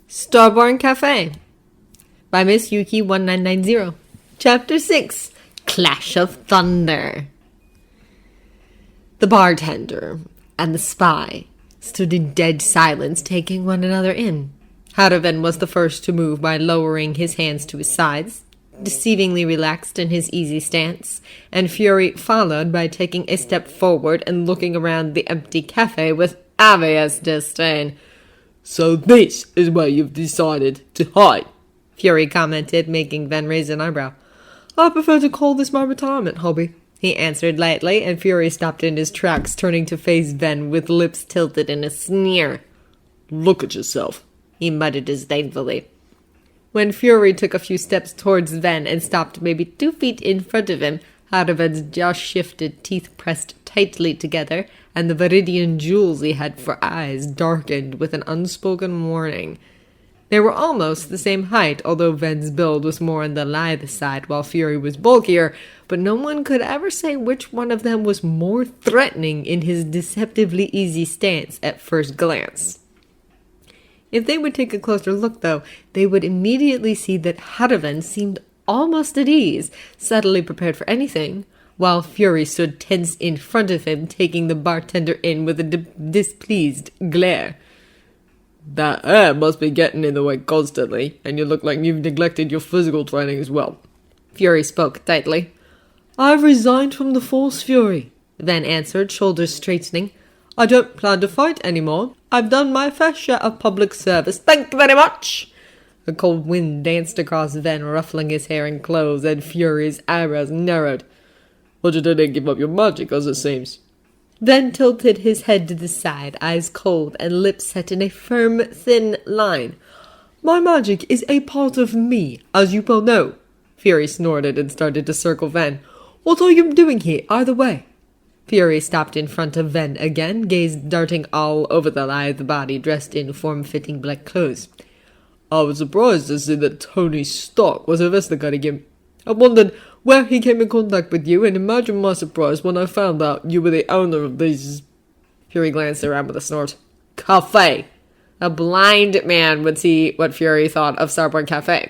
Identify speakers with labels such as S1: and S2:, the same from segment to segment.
S1: Starborn Café by Miss Yuki 1990. Chapter 6, Clash of Thunder. The bartender and the spy stood in dead silence, taking one another in. Harrivan was the first to move by lowering his hands to his sides, deceivingly relaxed in his easy stance, and Fury followed by taking a step forward and looking around the empty cafe with obvious disdain.
S2: "So this is where you've decided to hide,"
S1: Fury commented, making Ven raise an eyebrow. "I prefer to call this my retirement hobby," he answered lightly, and Fury stopped in his tracks, turning to face Ven with lips tilted in a sneer.
S2: "Look at yourself,"
S1: he muttered disdainfully. When Fury took a few steps towards Ven and stopped maybe 2 feet in front of him, Harrivan's jaw shifted, teeth pressed tightly together, and the viridian jewels he had for eyes darkened with an unspoken warning. They were almost the same height, although Ven's build was more on the lithe side while Fury was bulkier, but no one could ever say which one of them was more threatening in his deceptively easy stance at first glance. If they would take a closer look, though, they would immediately see that Harrivan seemed almost at ease, subtly prepared for anything, while Fury stood tense in front of him, taking the bartender in with a displeased glare.
S2: "That hair must be getting in the way constantly, and you look like you've neglected your physical training as well."
S1: Fury spoke tightly.
S2: "I've resigned from the Force, Fury,"
S1: Ven answered, shoulders straightening.
S2: "I don't plan to fight anymore. I've done my fair share of public service."
S1: "Thank you very much!" A cold wind danced across Ven, ruffling his hair and clothes, and Fury's eyebrows narrowed.
S2: "But you didn't give up your magic, as it seems."
S1: Ven tilted his head to the side, eyes cold and lips set in a firm, thin line.
S2: "My magic is a part of me, as you well know."
S1: Fury snorted and started to circle Ven.
S2: "What are you doing here, either way?"
S1: Fury stopped in front of Ven again, gaze darting all over the lithe body dressed in form-fitting black clothes.
S2: "I was surprised to see that Tony Stark was investigating him. I wondered where he came in contact with you, and imagine my surprise when I found out you were the owner of these..."
S1: Fury glanced around with a snort. "Cafe!" A blind man would see what Fury thought of Starborn Café.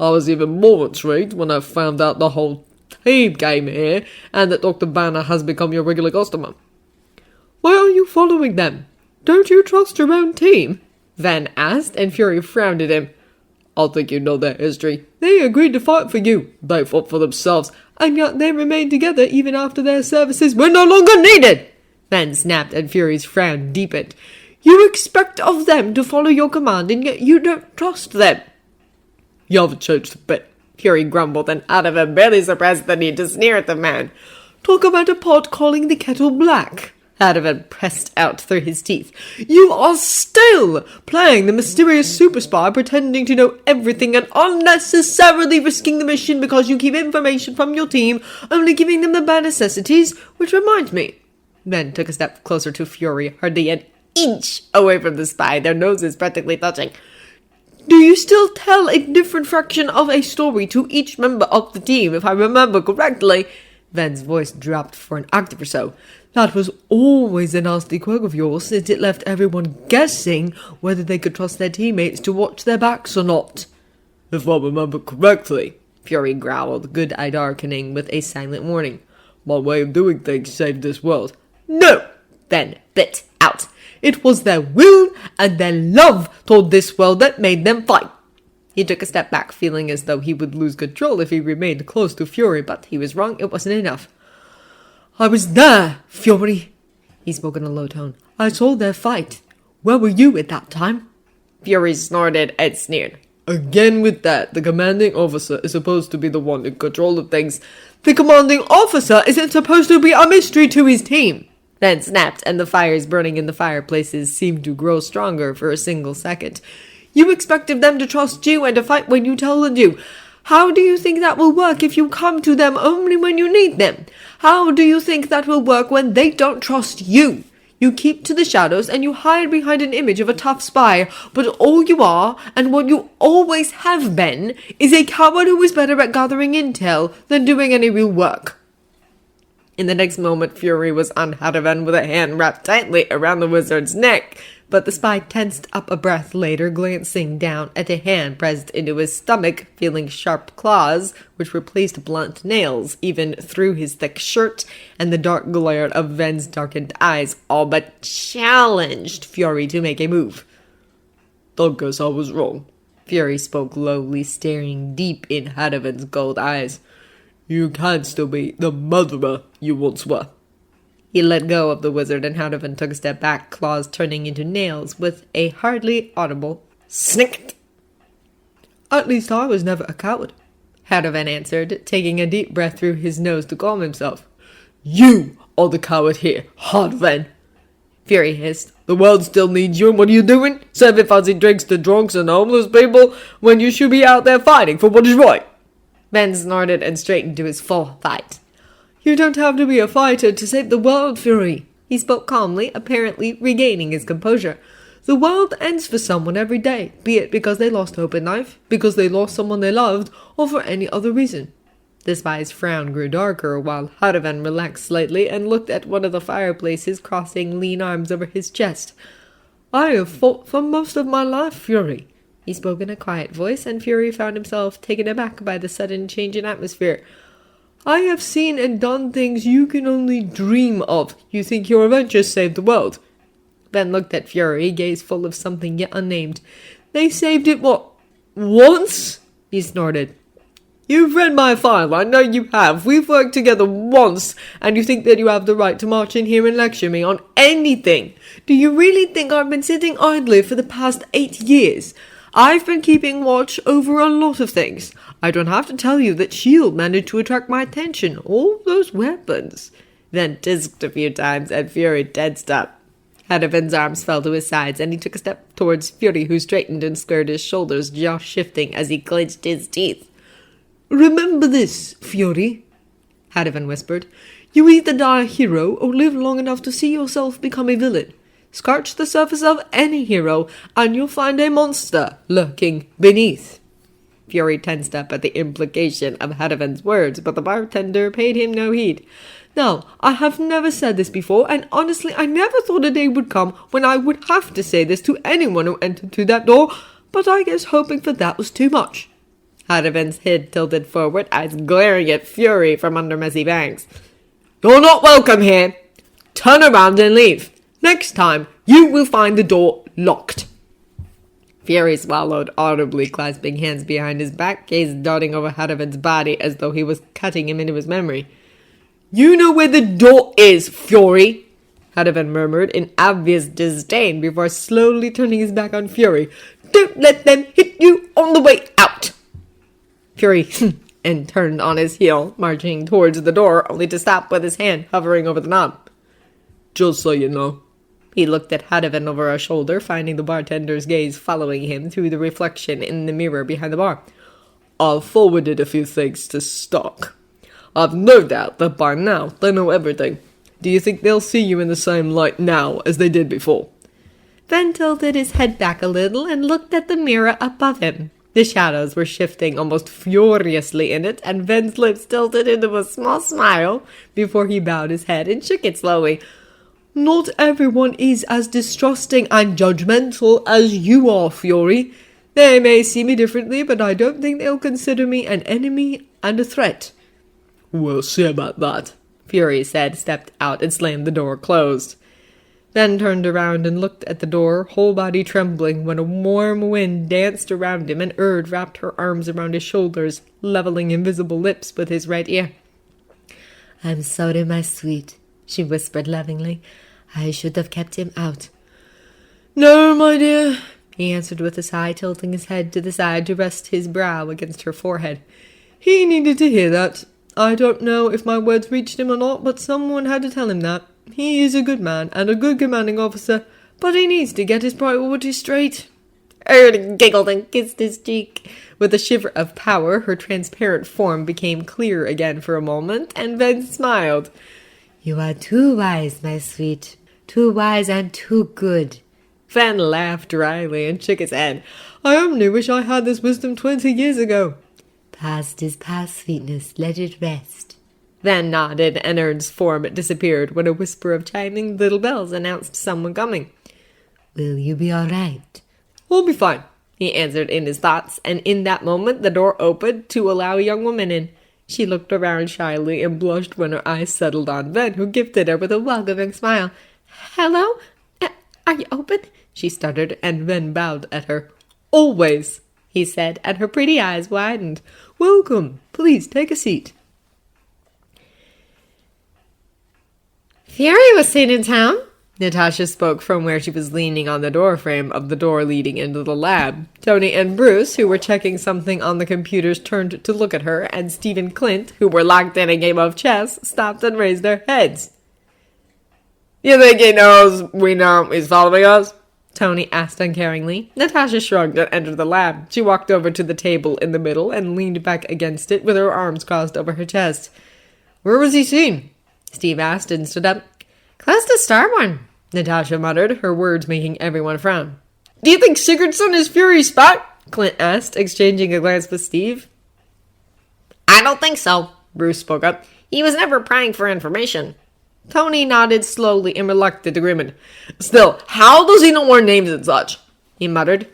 S2: "I was even more intrigued when I found out the whole team came here, and that Dr. Banner has become your regular customer."
S1: "Why are you following them? Don't you trust your own team?" Ven asked, and Fury frowned at him.
S2: "I think you know their history. They agreed to fight for you. They fought for themselves, and yet they remained together even after their services were no longer needed."
S1: Ven snapped, and Fury's frown deepened. "You expect of them to follow your command, and yet you don't trust them."
S2: "You haven't changed a bit,"
S1: Fury grumbled, and Harrivan barely suppressed the need to sneer at the man. "Talk about a pot calling the kettle black." Harrivan pressed out through his teeth. "You are still playing the mysterious super spy, pretending to know everything and unnecessarily risking the mission because you keep information from your team, only giving them the bare necessities, which reminds me." Ven took a step closer to Fury, hardly an inch away from the spy, their noses practically touching. "Do you still tell a different fraction of a story to each member of the team, if I remember correctly?" Ven's voice dropped for an octave or so. "That was always a nasty quirk of yours, since it left everyone guessing whether they could trust their teammates to watch their backs or not."
S2: "If I remember correctly,"
S1: Fury growled, good eye darkening with a silent warning,
S2: "my way of doing things saved this world."
S1: "No!" Ven bit out. "It was their will and their love toward this world that made them fight." He took a step back, feeling as though he would lose control if he remained close to Fury, but he was wrong. It wasn't enough. "I was there, Fury," he spoke in a low tone. "I saw their fight. Where were you at that time?" Fury snorted and sneered.
S2: "Again with that. The commanding officer is supposed to be the one in control of things."
S1: "The commanding officer isn't supposed to be a mystery to his team." Then snapped, and the fires burning in the fireplaces seemed to grow stronger for a single second. "You expected them to trust you and to fight when you tell them to. How do you think that will work if you come to them only when you need them? How do you think that will work when they don't trust you? You keep to the shadows and you hide behind an image of a tough spy, but all you are, and what you always have been, is a coward who is better at gathering intel than doing any real work." In the next moment, Fury was on Harrivan with a hand wrapped tightly around the wizard's neck. but the spy tensed up a breath later, glancing down at a hand pressed into his stomach, feeling sharp claws, which replaced blunt nails, even through his thick shirt, and the dark glare of Ven's darkened eyes all but challenged Fury to make a move.
S2: I guess I was wrong.
S1: Fury spoke lowly, staring deep in Hardivan's gold eyes.
S2: You can still be the murderer you once were.
S1: He let go of the wizard, and Hardivan took a step back, claws turning into nails, with a hardly audible snick.
S2: At least I was never a coward,
S1: Hardivan answered, taking a deep breath through his nose to calm himself.
S2: You are the coward here, Hardivan.
S1: Fury hissed.
S2: The world still needs you, and what are you doing? Serving fancy drinks to drunks and homeless people when you should be out there fighting for what is right.
S1: Ven snorted and straightened to his full height.
S2: You don't have to be a fighter to save the world, Fury.
S1: He spoke calmly, apparently regaining his composure.
S2: The world ends for someone every day, be it because they lost hope in life, because they lost someone they loved, or for any other reason.
S1: The spy's frown grew darker, while Hardivan relaxed slightly and looked at one of the fireplaces, crossing lean arms over his chest.
S2: I have fought for most of my life, Fury.
S1: He spoke in a quiet voice, and Fury found himself taken aback by the sudden change in atmosphere.
S2: I have seen and done things you can only dream of. You think your Avengers saved the world?
S1: Ven looked at Fury, gaze full of something yet unnamed.
S2: They saved it, what, once?
S1: He snorted.
S2: You've read my file, I know you have. We've worked together once, and you think that you have the right to march in here and lecture me on anything. Do you really think I've been sitting idly for the past 8 years? I've been keeping watch over a lot of things. I don't have to tell you that S.H.I.E.L.D. managed to attract my attention. All those weapons.
S1: Then tisked a few times, and Fury tensed up. Hardivan's arms fell to his sides, and he took a step towards Fury, who straightened and squared his shoulders, jaw shifting as he clenched his teeth.
S2: Remember this, Fury, Hardivan whispered. You either die a hero or live long enough to see yourself become a villain. Scratch the surface of any hero, and you'll find a monster lurking beneath.
S1: Fury tensed up at the implication of Hardivan's words, but the bartender paid him no heed.
S2: Now, I have never said this before, and honestly I never thought a day would come when I would have to say this to anyone who entered through that door, but I guess hoping for that was too much.
S1: Hardivan's head tilted forward, eyes glaring at Fury from under messy bangs.
S2: You're not welcome here. Turn around and leave. Next time, you will find the door locked.
S1: Fury swallowed audibly, clasping hands behind his back, gaze darting over Hardivan's body as though he was cutting him into his memory.
S2: You know where the door is, Fury,
S1: Hardivan murmured in obvious disdain before slowly turning his back on Fury.
S2: Don't let them hit you on the way out.
S1: Fury and turned on his heel, marching towards the door, only to stop with his hand hovering over the knob.
S2: Just so you know.
S1: He looked at Hardivan over her shoulder, finding the bartender's gaze following him through the reflection in the mirror behind the bar.
S2: I've forwarded a few things to Stock. I've no doubt that by now they know everything. Do you think they'll see you in the same light now as they did before?
S1: Ven tilted his head back a little and looked at the mirror above him. The shadows were shifting almost furiously in it, and Ven's lips tilted into a small smile before he bowed his head and shook it slowly.
S2: Not everyone is as distrusting and judgmental as you are, Fury. They may see me differently, but I don't think they'll consider me an enemy and a threat. We'll see about that,
S1: Fury said, stepped out and slammed the door closed. Then turned around and looked at the door, whole body trembling, when a warm wind danced around him and Erd wrapped her arms around his shoulders, leveling invisible lips with his right ear.
S3: I'm sorry, my sweet, she whispered lovingly. I should have kept him out.
S2: No, my dear,
S1: he answered with a sigh, tilting his head to the side to rest his brow against her forehead.
S2: He needed to hear that. I don't know if my words reached him or not, but someone had to tell him that. He is a good man and a good commanding officer, but he needs to get his priorities straight.
S1: Erd giggled and kissed his cheek. With a shiver of power, her transparent form became clear again for a moment, and Ven smiled.
S3: You are too wise, my sweet. Too wise and too good.
S1: Ven laughed dryly and shook his head.
S2: I only wish I had this wisdom 20 years ago.
S3: Past is past, sweetness. Let it rest.
S1: Ven nodded, and Erd's form disappeared when a whisper of chiming little bells announced someone coming.
S3: Will you be all right?
S2: We'll be fine, he answered in his thoughts, and in that moment the door opened to allow a young woman in. She looked around shyly and blushed when her eyes settled on Ben, who gifted her with a welcoming smile.
S1: Hello? Are you open?
S2: She stuttered, and Ben bowed at her. Always, he said, and her pretty eyes widened. Welcome. Please take a seat.
S1: Fury was seen in town.
S2: Natasha spoke from where she was leaning on the doorframe of the door leading into the lab. Tony and Bruce, who were checking something on the computers, turned to look at her, and Steve and Clint, who were locked in a game of chess, stopped and raised their heads. You think he knows we know he's following us? Tony asked uncaringly. Natasha shrugged and entered the lab. She walked over to the table in the middle and leaned back against it with her arms crossed over her chest. Where was he seen? Steve asked and stood up.
S1: Close to Starborn,
S2: Natasha muttered, her words making everyone frown. Do you think Sigurdsson is Fury's spot? Clint asked, exchanging a glance with Steve.
S4: I don't think so, Bruce spoke up. He was never prying for information.
S2: Tony nodded slowly and reluctant agreement. Still, how does he know our names and such? He muttered.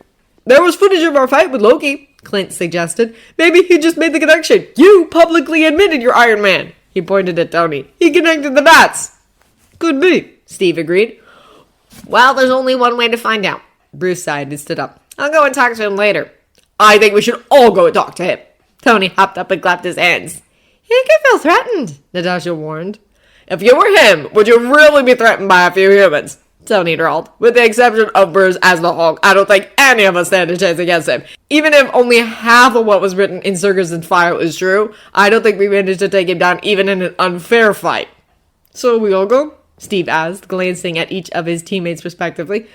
S2: There was footage of our fight with Loki, Clint suggested. Maybe he just made the connection. You publicly admitted you're Iron Man. He pointed at Tony. He connected the dots. Could be, Steve agreed.
S4: Well, there's only one way to find out.
S2: Bruce sighed and stood up.
S4: I'll go and talk to him later.
S2: I think we should all go and talk to him. Tony hopped up and clapped his hands.
S1: He could feel threatened,
S2: Natasha warned. If you were him, would you really be threatened by a few humans? Tony drawled. With the exception of Bruce as the Hulk, I don't think any of us stand a chance against him. Even if only half of what was written in Sigurdsson's file is true, I don't think we managed to take him down even in an unfair fight. So we all go? Steve asked, glancing at each of his teammates respectively.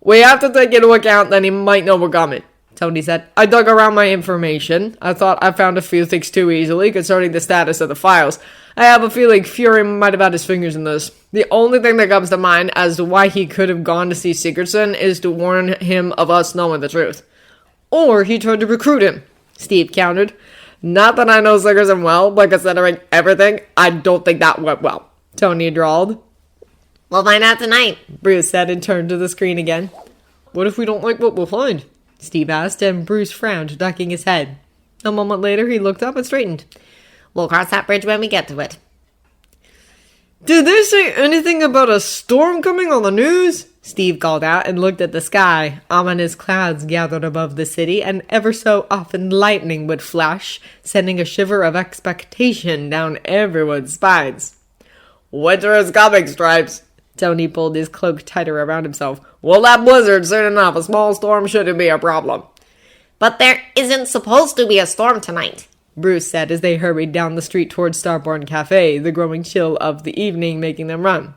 S2: We have to take into account that he might know we're coming, Tony said. I dug around my information. I thought I found a few things too easily concerning the status of the files. I have a feeling Fury might have had his fingers in this. The only thing that comes to mind as to why he could have gone to see Sigurdsson is to warn him of us knowing the truth. Or he tried to recruit him, Steve countered. Not that I know Sigurdsson well, but considering everything, I don't think that went well, Tony drawled.
S4: We'll find out tonight,
S2: Bruce said and turned to the screen again. What if we don't like what we'll find? Steve asked, and Bruce frowned, ducking his head. A moment later, he looked up and straightened.
S4: We'll cross that bridge when we get to it.
S2: Did they say anything about a storm coming on the news? Steve called out and looked at the sky. Ominous clouds gathered above the city, and ever so often lightning would flash, sending a shiver of expectation down everyone's spines. Winter is coming, Stripes. Tony pulled his cloak tighter around himself. We'll have blizzard soon enough. A small storm shouldn't be a problem.
S4: But there isn't supposed to be a storm tonight,
S2: Bruce said as they hurried down the street towards Starborn Café, the growing chill of the evening making them run.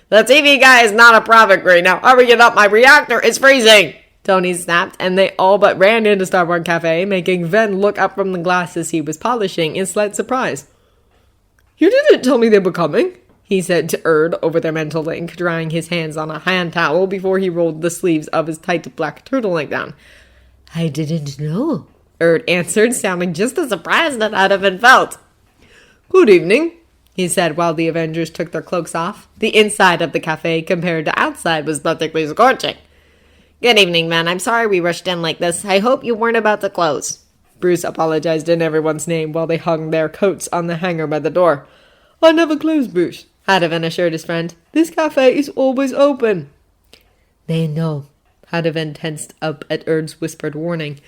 S4: The TV guy is not a prophet right now. Hurry it up, my reactor is freezing,
S2: Tony snapped, and they all but ran into Starborn Café, making Ven look up from the glasses he was polishing in slight surprise. You didn't tell me they were coming, he said to Erd over their mental link, drying his hands on a hand towel before he rolled the sleeves of his tight black turtleneck down.
S3: I didn't know,
S2: Erd answered, sounding just as
S4: surprised as I'd have been felt.
S2: Good evening, he said while the Avengers took their cloaks off. The inside of the cafe compared to outside was practically scorching.
S4: Good evening, man. I'm sorry we rushed in like this. I hope you weren't about to close.
S2: Bruce apologized in everyone's name while they hung their coats on the hanger by the door. I never close, Bruce, Hadovan assured his friend. This cafe is always open.
S3: They know.
S2: Hadovan tensed up at Erd's whispered warning.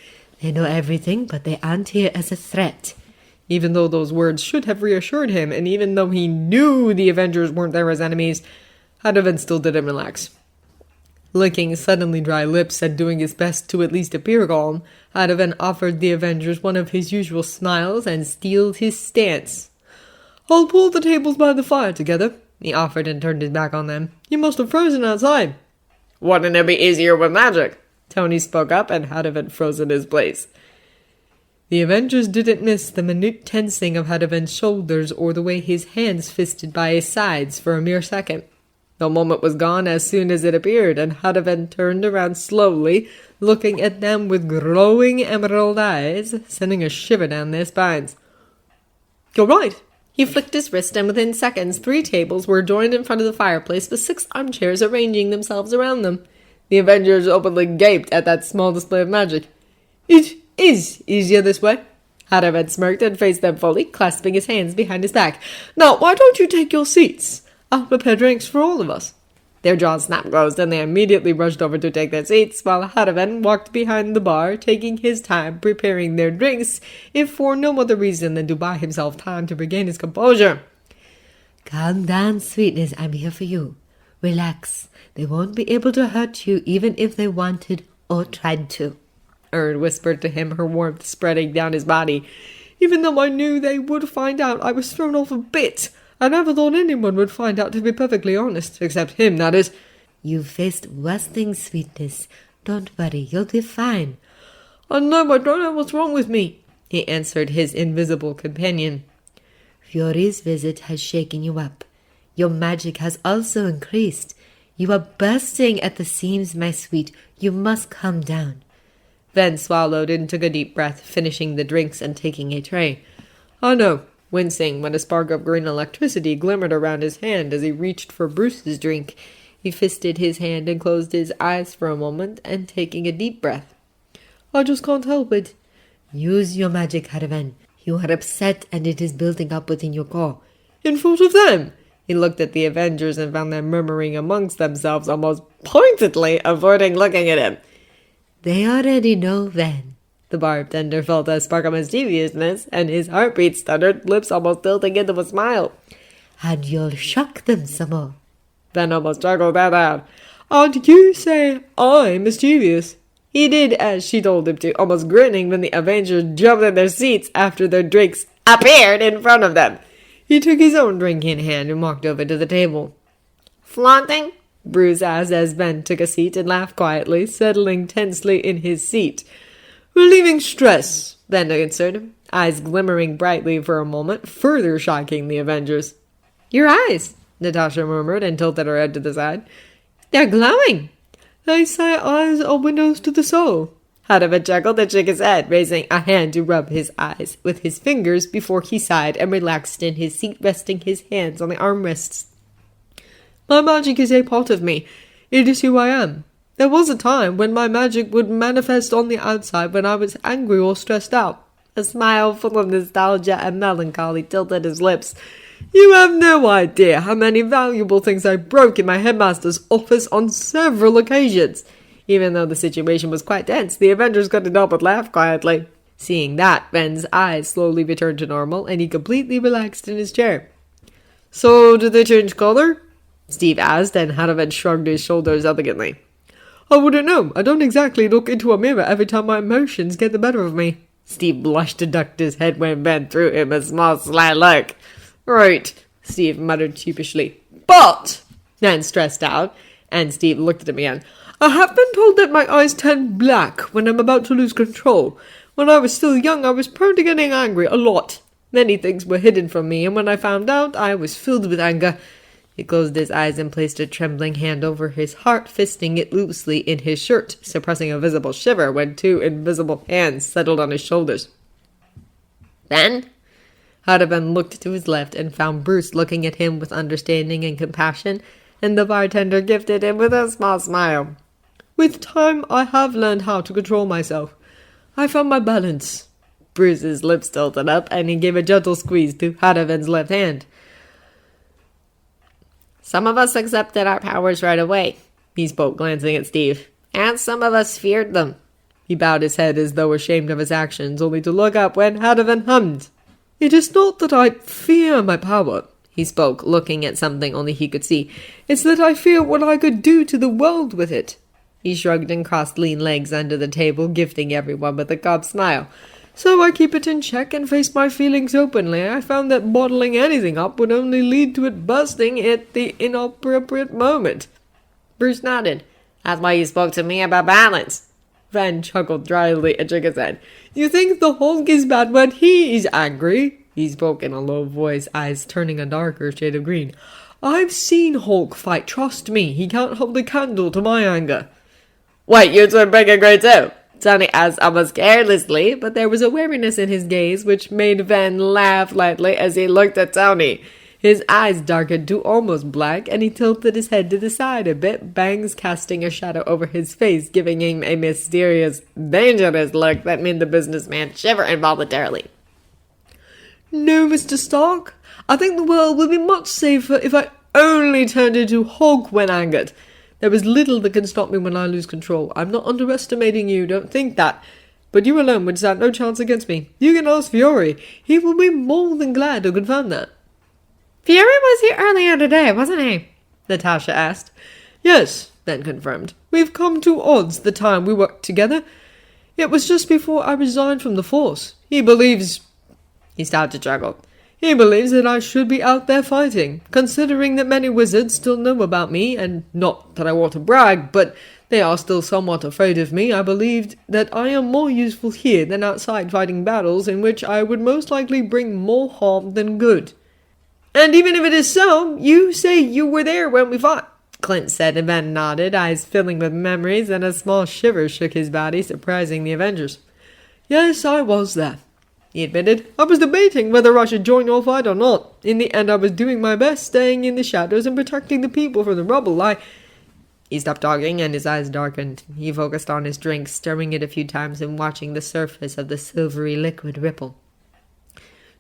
S3: They know everything, but they aren't here as a threat.
S2: Even though those words should have reassured him, and even though he knew the Avengers weren't there as enemies, Hadovan still didn't relax. Licking suddenly dry lips and doing his best to at least appear calm, Hadovan offered the Avengers one of his usual smiles and steeled his stance. I'll pull the tables by the fire together, he offered and turned his back on them. You must have frozen outside.
S4: Wouldn't it be easier with magic?
S2: Tony spoke up and Hadovan froze in his place. The Avengers didn't miss the minute tensing of Hadovan's shoulders or the way his hands fisted by his sides for a mere second. The moment was gone as soon as it appeared, and Hadovan turned around slowly, looking at them with glowing emerald eyes, sending a shiver down their spines. You're right. He flicked his wrist, and within seconds 3 tables were joined in front of the fireplace with 6 armchairs arranging themselves around them. The Avengers openly gaped at that small display of magic. It is easier this way. Harrivan smirked and faced them fully, clasping his hands behind his back. Now, why don't you take your seats? I'll prepare drinks for all of us. Their jaws snapped closed, and they immediately rushed over to take their seats, while Harrivan walked behind the bar, taking his time preparing their drinks, if for no other reason than to buy himself time to regain his composure.
S3: Calm down, sweetness. I'm here for you. Relax. They won't be able to hurt you even if they wanted or tried to.
S2: Erd whispered to him, her warmth spreading down his body. Even though I knew they would find out, I was thrown off a bit. I never thought anyone would find out, to be perfectly honest. Except him, that is.
S3: You've faced worse things, sweetness. Don't worry, you'll be fine.
S2: I know, I don't know what's wrong with me, he answered his invisible companion.
S3: Fury's visit has shaken you up. Your magic has also increased. You are bursting at the seams, my sweet. You must calm down.
S2: Ven swallowed and took a deep breath, finishing the drinks and taking a tray. I know, wincing when a spark of green electricity glimmered around his hand as he reached for Bruce's drink. He fisted his hand and closed his eyes for a moment, and taking a deep breath. I just can't help it.
S3: Use your magic, Harrivan. You are upset and it is building up within your core.
S2: In front of them! He looked at the Avengers and found them murmuring amongst themselves, almost pointedly avoiding looking at him.
S3: They already know then.
S2: The bartender felt a spark of mischievousness, and his heartbeat stuttered, lips almost tilting into a smile.
S3: And you'll shock them some more.
S2: Ben almost struggled that out. And you say I'm mischievous? He did as she told him to, almost grinning when the Avengers jumped in their seats after their drinks appeared in front of them. He took his own drink in hand and walked over to the table.
S4: Flaunting?
S2: Bruce asked as Ben took a seat and laughed quietly, settling tensely in his seat. Relieving stress, Ben answered, eyes glimmering brightly for a moment, further shocking the Avengers. Your eyes, Natasha murmured and tilted her head to the side. They're glowing. They say eyes are windows to the soul. Harrivan chuckled and shook his head, raising a hand to rub his eyes with his fingers before he sighed and relaxed in his seat, resting his hands on the armrests. My magic is a part of me. It is who I am. There was a time when my magic would manifest on the outside when I was angry or stressed out. A smile full of nostalgia and melancholy tilted his lips. You have no idea how many valuable things I broke in my headmaster's office on several occasions. Even though the situation was quite tense, the Avengers couldn't help but laugh quietly. Seeing that, Ben's eyes slowly returned to normal, and he completely relaxed in his chair. So, did they change color? Steve asked, and Harrivan shrugged his shoulders elegantly. I wouldn't know. I don't exactly look into a mirror every time my emotions get the better of me. Steve blushed and ducked his head when Ben threw him a small sly look. Right, Steve muttered sheepishly. But, Nan stressed out, and Steve looked at him again. I have been told that my eyes turn black when I'm about to lose control. When I was still young, I was prone to getting angry a lot. Many things were hidden from me, and when I found out, I was filled with anger. He closed his eyes and placed a trembling hand over his heart, fisting it loosely in his shirt, suppressing a visible shiver when two invisible hands settled on his shoulders.
S4: Ben?
S2: Harrivan looked to his left and found Bruce looking at him with understanding and compassion, and the bartender gifted him with a small smile. With time, I have learned how to control myself. I found my balance. Bruce's lips tilted up, and he gave a gentle squeeze to Harrivan's left hand.
S4: Some of us accepted our powers right away,
S2: he spoke, glancing at Steve.
S4: And some of us feared them.
S2: He bowed his head as though ashamed of his actions, only to look up when Harrivan hummed. It is not that I fear my power, he spoke, looking at something only he could see. It's that I fear what I could do to the world with it. He shrugged and crossed lean legs under the table, gifting everyone with a gaunt smile. So I keep it in check and face my feelings openly. I found that bottling anything up would only lead to it bursting at the inappropriate moment.
S4: Bruce nodded. That's why you spoke to me about balance.
S2: Van chuckled dryly and shook his head. You think the Hulk is bad when he is angry? He spoke in a low voice, eyes turning a darker shade of green. I've seen Hulk fight, trust me. He can't hold a candle to my anger.
S4: Wait, you two break a grade too? Tony asked almost carelessly, but there was a wariness in his gaze which made Van laugh lightly as he looked at Tony.
S1: His eyes darkened to almost black, and he tilted his head to the side a bit, bangs casting a shadow over his face, giving him a mysterious, dangerous look that made the businessman shiver involuntarily.
S2: No, Mr. Stark. I think the world will be much safer if I only turned into Hulk when angered. There is little that can stop me when I lose control. I'm not underestimating you, don't think that. But you alone would stand no chance against me. You can ask Fury. He will be more than glad to confirm that.
S1: Fury was here earlier today, wasn't he? Natasha asked.
S2: Yes, Ben confirmed. We've come to odds the time we worked together. It was just before I resigned from the force. He believes...
S1: He started to chuckle.
S2: He believes that I should be out there fighting, considering that many wizards still know about me, and not that I want to brag, but they are still somewhat afraid of me. I believed that I am more useful here than outside fighting battles in which I would most likely bring more harm than good. And even if it is so, you say you were there when we fought,
S1: Clint said, and Ben nodded, eyes filling with memories, and a small shiver shook his body, surprising the Avengers.
S2: Yes, I was there, he admitted. I was debating whether I should join your fight or not. In the end, I was doing my best, staying in the shadows and protecting the people from the rubble.
S1: He stopped talking, and his eyes darkened. He focused on his drink, stirring it a few times and watching the surface of the silvery liquid ripple.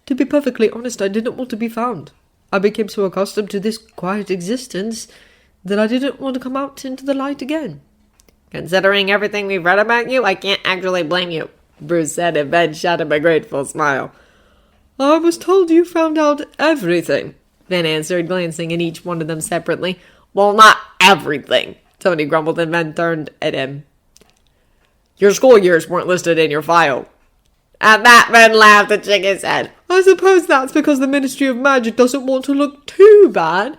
S2: To be perfectly honest, I didn't want to be found. I became so accustomed to this quiet existence that I didn't want to come out into the light again.
S4: Considering everything we've read about you, I can't actually blame you, Bruce said, and Ben shot him a grateful smile.
S2: I was told you found out everything,
S1: Ben answered, glancing at each one of them separately.
S4: Well, not everything, Tony grumbled, and Ben turned at him. Your school years weren't listed in your file. At that, Ben laughed and shook his head.
S2: I suppose that's because the Ministry of Magic doesn't want to look too bad.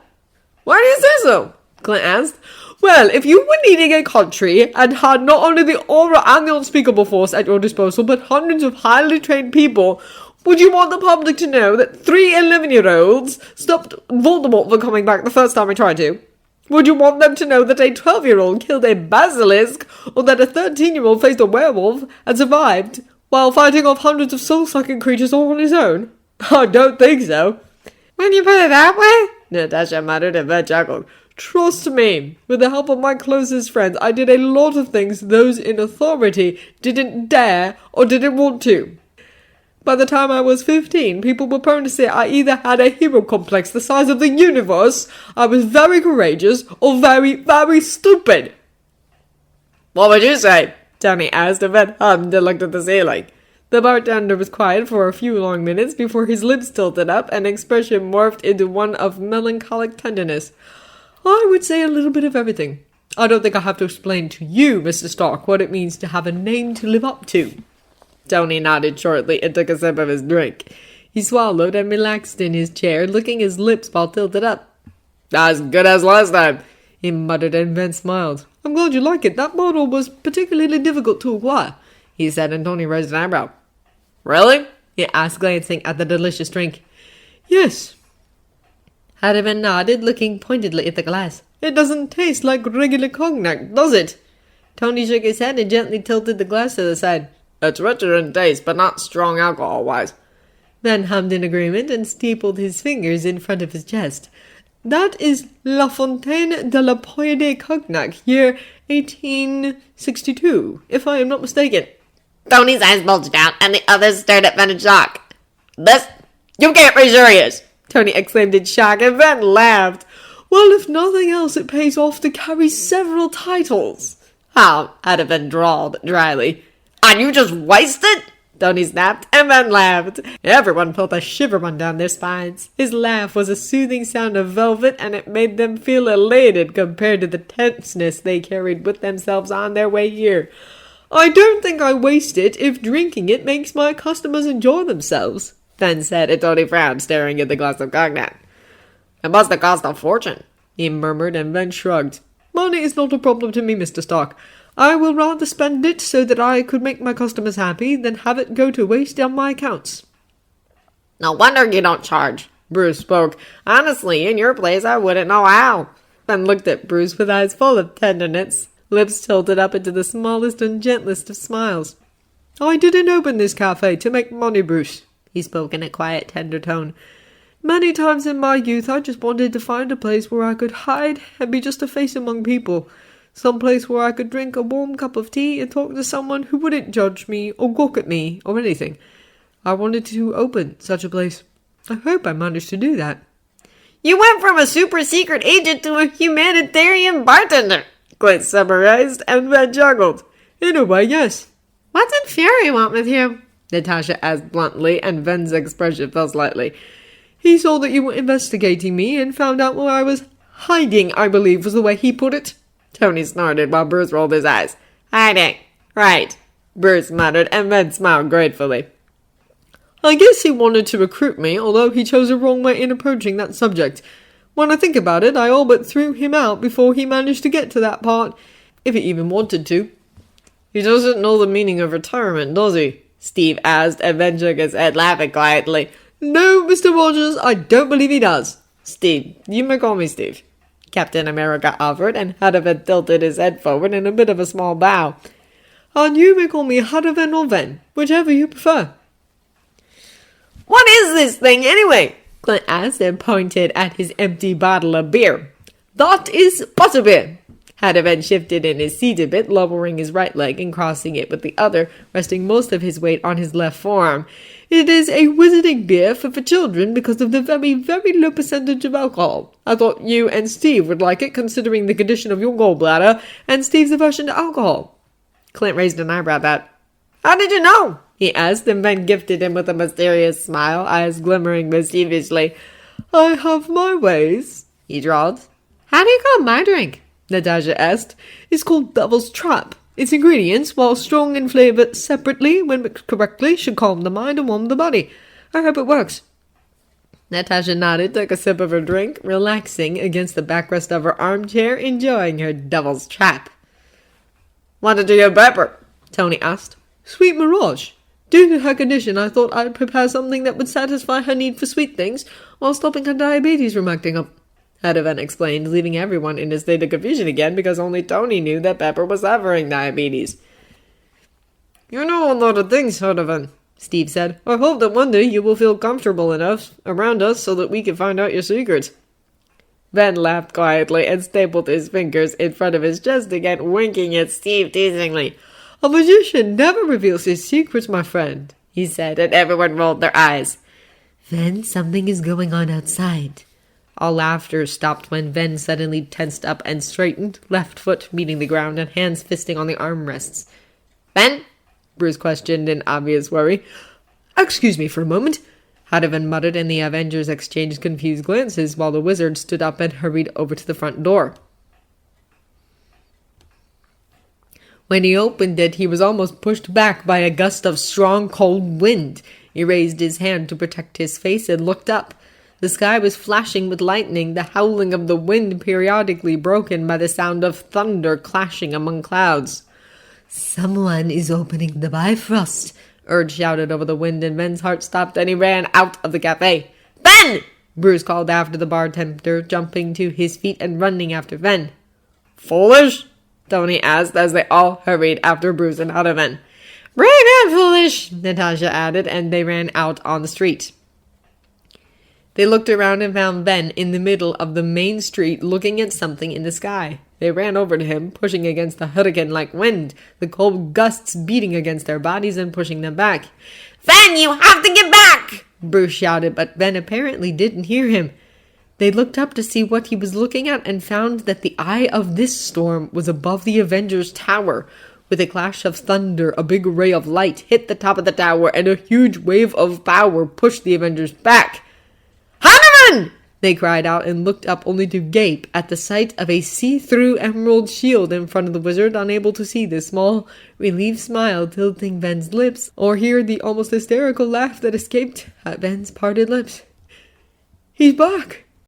S4: Why do you say so?
S2: Clint asked. Well, if you were leading a country and had not only the aura and the unspeakable force at your disposal, but hundreds of highly trained people, would you want the public to know that 3 11-year-olds stopped Voldemort from coming back the first time he tried to? Would you want them to know that a 12-year-old killed a basilisk, or that a 13-year-old faced a werewolf and survived while fighting off hundreds of soul-sucking creatures all on his own? I don't think so.
S4: When you put it that way, Natasha muttered, and Ben chuckled.
S2: Trust me, with the help of my closest friends, I did a lot of things those in authority didn't dare or didn't want to. By the time I was 15, people were prone to say I either had a hero complex the size of the universe, I was very courageous, or very, very stupid.
S4: What would you say? Tony asked, and Ben hummed and looked at the ceiling.
S1: The bartender was quiet for a few long minutes before his lips tilted up and expression morphed into one of melancholic tenderness.
S2: I would say a little bit of everything. I don't think I have to explain to you, Mr. Stark, what it means to have a name to live up to.
S1: Tony nodded shortly and took a sip of his drink. He swallowed and relaxed in his chair, licking his lips while tilted up.
S4: As good as last time,
S1: he muttered, and Ben smiled.
S2: I'm glad you like it. That bottle was particularly difficult to acquire,
S1: he said, and Tony raised an eyebrow.
S4: Really?
S1: He asked, glancing at the delicious drink.
S2: Yes.
S1: Harriman nodded, looking pointedly at the glass.
S2: It doesn't taste like regular cognac, does it?
S1: Tony shook his head and gently tilted the glass to the side.
S4: It's richer in taste, but not strong alcohol-wise.
S1: Ben hummed in agreement and steepled his fingers in front of his chest.
S2: That is La Fontaine de la Poire Cognac, year 1862, if I am not mistaken.
S4: Tony's eyes bulged out, and the others stared at Ben in shock. This? You can't be serious!
S1: Tony exclaimed in shock, and Ben laughed.
S2: Well, if nothing else, it pays off to carry several titles.
S1: How? Adavan drawled dryly.
S4: And you just wasted?
S1: Tony snapped, and Ben laughed. Everyone felt a shiver run down their spines. His laugh was a soothing sound of velvet, and it made them feel elated compared to the tenseness they carried with themselves on their way here.
S2: I don't think I waste it if drinking it makes my customers enjoy themselves,
S1: Ben said, and Tony frowned, staring at the glass of cognac.
S4: It must have cost a fortune,
S1: he murmured, and Ben shrugged.
S2: Money is not a problem to me, Mr. Stark. I will rather spend it so that I could make my customers happy than have it go to waste on my accounts.
S4: No wonder you don't charge,
S1: Bruce spoke. Honestly, in your place, I wouldn't know how. Ben looked at Bruce with eyes full of tenderness, lips tilted up into the smallest and gentlest of smiles.
S2: I didn't open this cafe to make money, Bruce,
S1: he spoke in a quiet, tender tone.
S2: Many times in my youth I just wanted to find a place where I could hide and be just a face among people. Some place where I could drink a warm cup of tea and talk to someone who wouldn't judge me or gawk at me or anything. I wanted to open such a place. I hope I managed to do that.
S4: You went from a super secret agent to a humanitarian bartender, Clint summarized, and then juggled.
S2: In a way, yes.
S1: What did Fury want with you?
S4: Natasha asked bluntly, and Ven's expression fell slightly.
S2: He saw that you were investigating me and found out where I was hiding, I believe was the way he put it.
S4: Tony snorted while Bruce rolled his eyes. Hiding. Right, Bruce muttered, and Ven smiled gratefully.
S2: I guess he wanted to recruit me, although he chose a wrong way in approaching that subject. When I think about it, I all but threw him out before he managed to get to that part, if he even wanted to.
S4: He doesn't know the meaning of retirement, does he? Steve asked, and Ven shook his head, laughing quietly.
S2: No, Mr. Rogers, I don't believe he does.
S4: Steve, you may call me Steve, Captain America offered, and Hadaven tilted his head forward in a bit of a small bow.
S2: And you may call me Hadaven or Ven, whichever you prefer.
S4: What is this thing, anyway? Clint asked and pointed at his empty bottle of beer. That is butterbeer. Hadaven shifted in his seat a bit, lowering his right leg and crossing it with the other, resting most of his weight on his left forearm.
S2: It is a wizarding beer for children because of the very, very low percentage of alcohol. I thought you and Steve would like it, considering the condition of your gallbladder and Steve's aversion to alcohol.
S4: Clint raised an eyebrow at that. How did you know? He asked, and then gifted him with a mysterious smile, eyes glimmering mischievously.
S2: I have my ways, he drawled.
S1: How do you call my drink?
S2: Natasha asked. It's called Devil's Trap. Its ingredients, while strong in flavour separately, when mixed correctly, should calm the mind and warm the body. I hope it works.
S4: Natasha nodded, took a sip of her drink, relaxing against the backrest of her armchair, enjoying her Devil's Trap. What did you get pepper? Tony asked.
S2: Sweet Mirage. Due to her condition, I thought I'd prepare something that would satisfy her need for sweet things while stopping her diabetes from acting up.
S4: Hadaven explained, leaving everyone in a state of confusion again because only Tony knew that Pepper was suffering diabetes. You know a lot of things, Hadaven, Steve said. I hope that one day you will feel comfortable enough around us so that we can find out your secrets. Ven laughed quietly and stapled his fingers in front of his chest again, winking at Steve teasingly.
S2: A magician never reveals his secrets, my friend,
S4: he said, and everyone rolled their eyes.
S3: Then something is going on outside.
S1: All laughter stopped when Ven suddenly tensed up and straightened, left foot meeting the ground and hands fisting on the armrests.
S4: Ven?
S1: Bruce questioned in obvious worry.
S2: Excuse me for a moment,
S1: Hadaven muttered, and the Avengers exchanged confused glances while the wizard stood up and hurried over to the front door. When he opened it, he was almost pushed back by a gust of strong, cold wind. He raised his hand to protect his face and looked up. The sky was flashing with lightning, the howling of the wind periodically broken by the sound of thunder clashing among clouds.
S3: Someone is opening the Bifrost,
S1: Urge shouted over the wind, and Ven's heart stopped and he ran out of the cafe.
S4: Ben!
S1: Bruce called after the bartender, jumping to his feet and running after Ven.
S4: Foolish? Tony asked as they all hurried after Bruce and Hadaven.
S1: Brave and foolish, Natasha added, and they ran out on the street. They looked around and found Ben in the middle of the main street looking at something in the sky. They ran over to him, pushing against the hurricane-like wind, the cold gusts beating against their bodies and pushing them back.
S4: Ven, you have to get back!
S1: Bruce shouted, but Ben apparently didn't hear him. They looked up to see what he was looking at and found that the eye of this storm was above the Avengers Tower. With a clash of thunder, a big ray of light hit the top of the tower, and a huge wave of power pushed the Avengers back.
S4: Hadaven!
S1: They cried out and looked up only to gape at the sight of a see-through emerald shield in front of the wizard, unable to see the small, relieved smile tilting Ven's lips, or hear the almost hysterical laugh that escaped at Ven's parted lips.
S2: He's back,